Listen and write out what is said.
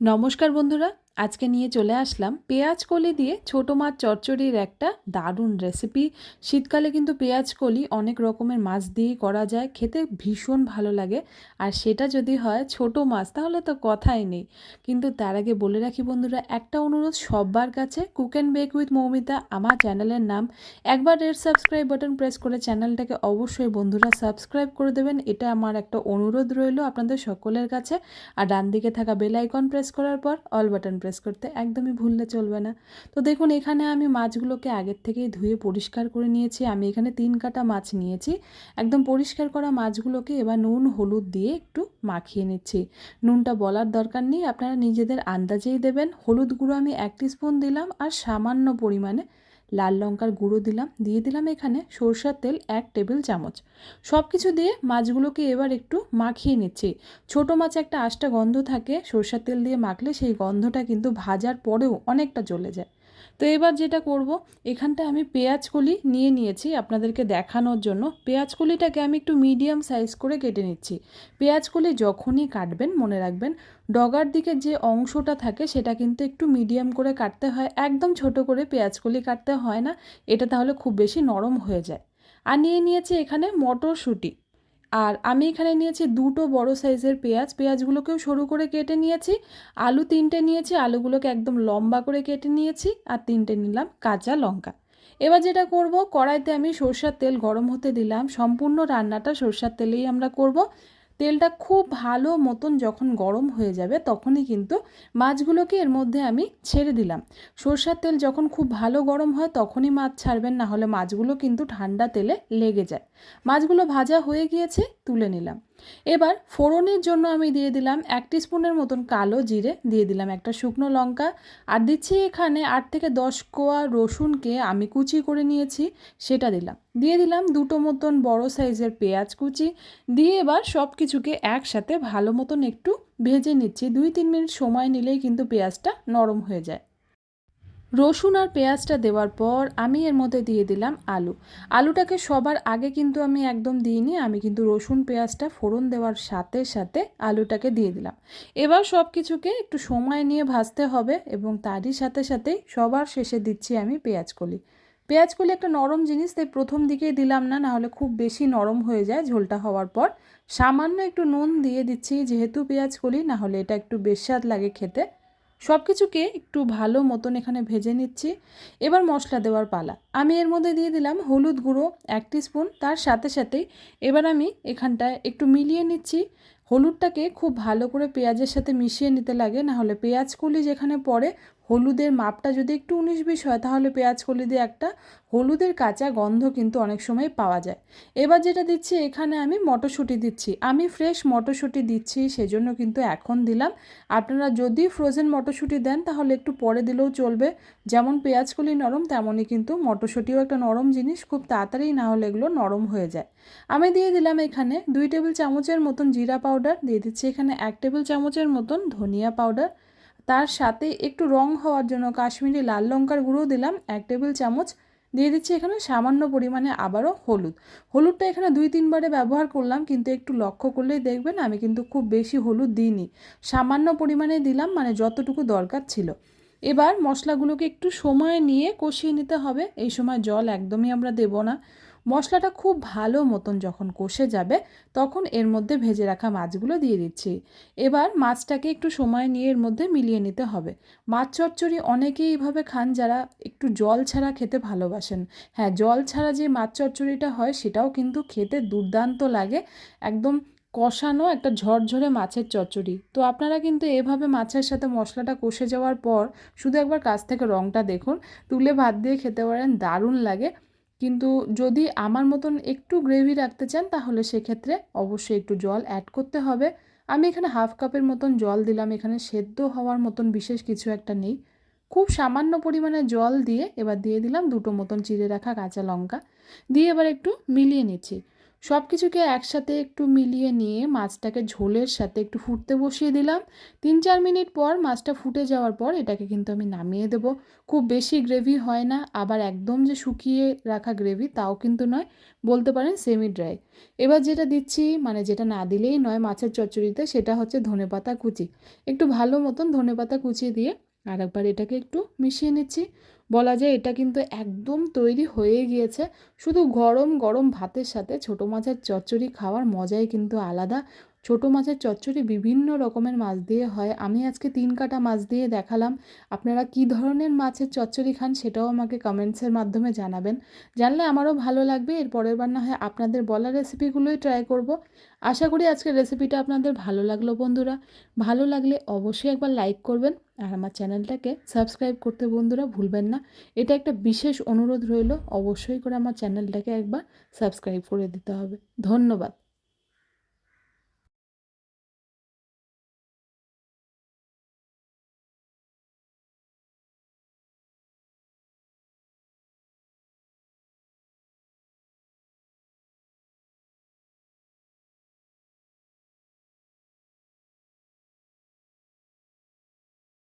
নমস্কার বন্ধুরা, আজকে নিয়ে চলে আসলাম পেঁয়াজকলি দিয়ে ছোটো মাছ চচ্চড়ির একটা দারুণ রেসিপি। শীতকালে কিন্তু পেঁয়াজকলি অনেক রকমের মাছ দিয়েই করা যায়, খেতে ভীষণ ভালো লাগে। আর সেটা যদি হয় ছোটো মাছ তাহলে তো কথাই নেই। কিন্তু তার আগে বলে রাখি বন্ধুরা, একটা অনুরোধ সবার কাছে, cook and bake with Moumita আমার চ্যানেলের নাম। একবার রেড সাবস্ক্রাইব বাটন প্রেস করে চ্যানেলটাকে অবশ্যই বন্ধুরা সাবস্ক্রাইব করে দেবেন, এটা আমার একটা অনুরোধ রইল আপনাদের সকলের কাছে। আর ডান দিকে থাকা বেল আইকন প্রেস করার পর অল বাটন প্রেস করতে একদমই ভুললে চলবে না। তো দেখুন, এখানে আমি মাছগুলোকে আগের থেকেই ধুয়ে পরিষ্কার করে নিয়েছি। আমি এখানে 3 কাটা মাছ নিয়েছি। একদম পরিষ্কার করা মাছগুলোকে এবার নুন হলুদ দিয়ে একটু মাখিয়ে নিচ্ছি। নুনটা বলার দরকার নেই, আপনারা নিজেদের আন্দাজেই দেবেন। হলুদ গুঁড়ো আমি 1 টিস্পুন দিলাম, আর সামান্য পরিমাণে লাল লঙ্কার গুঁড়ো দিলাম। দিয়ে দিলাম এখানে সরষের তেল 1 টেবিল চামচ। সব কিছু দিয়ে মাছগুলোকে এবার একটু মাখিয়ে নিচ্ছি। ছোটো মাছে একটা আষ্টা গন্ধ থাকে, সরষের তেল দিয়ে মাখলে সেই গন্ধটা কিন্তু ভাজার পরেও অনেকটা চলে যায়। তো এবার যেটা করব, এখানটায় আমি পেঁয়াজকলি নিয়ে নিয়েছি আপনাদেরকে দেখানোর জন্য। পেঁয়াজকলিটাকে আমি একটু মিডিয়াম সাইজ করে কেটে নিচ্ছি। পেঁয়াজকলি যখনই কাটবেন মনে রাখবেন, ডগার দিকে যে অংশটা থাকে সেটা কিন্তু একটু মিডিয়াম করে কাটতে হয়, একদম ছোট করে পেঁয়াজকলি কাটতে হয় না, এটা তাহলে খুব বেশি নরম হয়ে যায়। আর নিয়ে নিয়েছি এখানে মটরশুঁটি। আর আমি এখানে নিয়েছি 2টো বড় সাইজের পেঁয়াজ, পেঁয়াজগুলোকেও সরু করে কেটে নিয়েছি। আলু 3টে নিয়েছি, আলুগুলোকে একদম লম্বা করে কেটে নিয়েছি। আর 3টে নিলাম কাঁচা লঙ্কা। এবার যেটা করব, কড়াইতে আমি সরষের তেল গরম হতে দিলাম। সম্পূর্ণ রান্নাটা সরষের তেলেই আমরা করব। তেলটা খুব ভালো মতন যখন গরম হয়ে যাবে তখনই কিন্তু মাছগুলোকে এর মধ্যে আমি ছেড়ে দিলাম। সরষের তেল যখন খুব ভালো গরম হয় তখনই মাছ ছাড়বেন, না হলে মাছগুলো কিন্তু ঠান্ডা তেলে লেগে যায়। মাছগুলো ভাজা হয়ে গিয়েছে, তুলে নিলাম। এবার ফোড়নের জন্য আমি দিয়ে দিলাম 1 টিস্পুনের মতন কালো জিরে, দিয়ে দিলাম একটা শুকনো লঙ্কা, আর দিচ্ছি এখানে 8 থেকে 10 কোয়া রসুনকে আমি কুচি করে নিয়েছি, সেটা দিলাম। দিয়ে দিলাম 2টো মতন বড় সাইজের পেঁয়াজ কুচি। দিয়ে এবার সব কিছুকে একসাথে ভালো মতন একটু ভেজে নিচ্ছি। 2-3 মিনিট সময় নিলেই কিন্তু পেঁয়াজটা নরম হয়ে যায়। রসুন আর পেঁয়াজটা দেওয়ার পর আমি এর মধ্যে দিয়ে দিলাম আলু। আলুটাকে সবার আগে কিন্তু আমি একদম দিইনি, আমি কিন্তু রসুন পেঁয়াজটা ফোড়ন দেওয়ার সাথে সাথে আলুটাকে দিয়ে দিলাম। এবার সব কিছুকে একটু সময় নিয়ে ভাজতে হবে, এবং তারই সাথে সাথেই সবার শেষে দিচ্ছি আমি পেঁয়াজকলি। পেঁয়াজকলি একটা নরম জিনিস, তাই প্রথম দিকেই দিলাম না, নাহলে খুব বেশি নরম হয়ে যায় ঝোলটা হওয়ার পর। সামান্য একটু নুন দিয়ে দিচ্ছি যেহেতু পেঁয়াজকলি, নাহলে এটা একটু বেস্বাদ লাগে খেতে। সব কিছুকে একটু ভালো মতন এখানে ভেজে নিচ্ছি। এবার মশলা দেওয়ার পালা। আমি এর মধ্যে দিয়ে দিলাম হলুদ গুঁড়ো 1 টিস্পুন, তার সাথে সাথেই এবার আমি এখানটায় একটু মিলিয়ে নিচ্ছি। হলুদটাকে খুব ভালো করে পেঁয়াজের সাথে মিশিয়ে নিতে লাগে, নাহলে পেঁয়াজকলি যেখানে পড়ে হলুদের মাপটা যদি একটু 19-20 হয় তাহলে পেঁয়াজকলি দিয়ে একটা হলুদের কাঁচা গন্ধ কিন্তু অনেক সময় পাওয়া যায়। এবার যেটা দিচ্ছি, এখানে আমি মটরশুঁটি দিচ্ছি। আমি ফ্রেশ মটরশুঁটি দিচ্ছি, সেজন্য কিন্তু এখন দিলাম। আপনারা যদি ফ্রোজেন মটরশুঁটি দেন তাহলে একটু পরে দিলেও চলবে। যেমন পেঁয়াজকলি নরম, তেমনই কিন্তু মটরশুঁটিও একটা নরম জিনিস, খুব তাড়াতাড়ি না হলে এগুলো নরম হয়ে যায়। আমি দিয়ে দিলাম এখানে 2 টেবিল চামচের মতন জিরা পাউডার, দিয়ে দিচ্ছি এখানে 1 টেবিল চামচের মতন ধনিয়া পাউডার। তার সাথে একটু রং হওয়ার জন্য কাশ্মীরি লাল লঙ্কার গুঁড়ো দিলাম 1 টেবিল চামচ। দিয়ে দিচ্ছি এখানে সামান্য পরিমাণে আবারও হলুদ। হলুদটা এখানে 2-3 বারে ব্যবহার করলাম, কিন্তু একটু লক্ষ্য করলেই দেখবেন আমি কিন্তু খুব বেশি হলুদ দিইনি, সামান্য পরিমাণে দিলাম, মানে যতটুকু দরকার ছিল। এবার মশলাগুলোকে একটু সময় নিয়ে কষিয়ে নিতে হবে, এই সময় জল একদমই আমরা দেব না। মশলাটা খুব ভালো মতন যখন কষে যাবে তখন এর মধ্যে ভেজে রাখা মাছগুলো দিয়ে দিচ্ছি। এবার মাছটাকে একটু সময় নিয়ে এর মধ্যে মিলিয়ে নিতে হবে। মাছ চচ্চড়ি অনেকেই এইভাবে খান যারা একটু জল ছাড়া খেতে ভালোবাসেন। হ্যাঁ, জল ছাড়া যে মাছ চচ্চড়িটা হয় সেটাও কিন্তু খেতে দুর্দান্ত লাগে, একদম কষানো একটা ঝরঝরে মাছের চচ্চড়ি। তো আপনারা কিন্তু এভাবে মাছের সাথে মশলাটা কষে যাওয়ার পর শুধু একবার কাছ থেকে রঙটা দেখুন, তুলে ভাত দিয়ে খেতে পারেন, দারুণ লাগে। কিন্তু যদি আমার মতন একটু গ্রেভি রাখতে চান তাহলে সেক্ষেত্রে অবশ্যই একটু জল অ্যাড করতে হবে। আমি এখানে 1/2 কাপের মতন জল দিলাম, এখানে সেদ্ধ হওয়ার মতন বিশেষ কিছু একটা নেই। খুব সামান্য পরিমাণে জল দিয়ে এবার দিয়ে দিলাম 2টো মতন চিড়ে রাখা কাঁচা লঙ্কা, দিয়ে এবার একটু মিলিয়ে নিচ্ছি। সব কিছুকে একসাথে একটু মিলিয়ে নিয়ে মাছটাকে ঝোলের সাথে একটু ফুটতে বসিয়ে দিলাম। 3-4 মিনিট পর মাছটা ফুটে যাওয়ার পর এটাকে কিন্তু আমি নামিয়ে দেবো। খুব বেশি গ্রেভি হয় না, আবার একদম যে শুকিয়ে রাখা গ্রেভি তাও কিন্তু নয়, বলতে পারেন সেমি ড্রাই। এবার যেটা দিচ্ছি, মানে যেটা না দিলেই নয় মাছের চচ্চড়িতে, সেটা হচ্ছে ধনেপাতা কুচি। একটু ভালো মতন ধনেপাতা কুচি দিয়ে আর একবার এটাকে একটু মিশিয়ে নিচ্ছি। বলা যায় এটা কিন্তু একদম তৈরি হয়ে গিয়েছে। শুধু গরম গরম ভাতের সাথে ছোটো মাছের চচ্চড়ি খাওয়ার মজাই কিন্তু আলাদা। ছোটো মাছের চচ্চড়ি বিভিন্ন রকমের মাছ দিয়ে হয়, আমি আজকে 3 কাটা মাছ দিয়ে দেখালাম। আপনারা কী ধরনের মাছের চচ্চড়ি খান সেটাও আমাকে কমেন্টসের মাধ্যমে জানাবেন, জানলে আমারও ভালো লাগবে। এর পরের বার না হয় আপনাদের বলা রেসিপিগুলোই ট্রাই করব। আশা করি আজকের রেসিপিটা আপনাদের ভালো লাগলো বন্ধুরা। ভালো লাগলে অবশ্যই একবার লাইক করবেন, আর আমার চ্যানেলটাকে সাবস্ক্রাইব করতে বন্ধুরা ভুলবেন না। এটা একটা বিশেষ অনুরোধ রইল, অবশ্যই করে আমার চ্যানেলটাকে একবার সাবস্ক্রাইব করে দিতে হবে। ধন্যবাদ।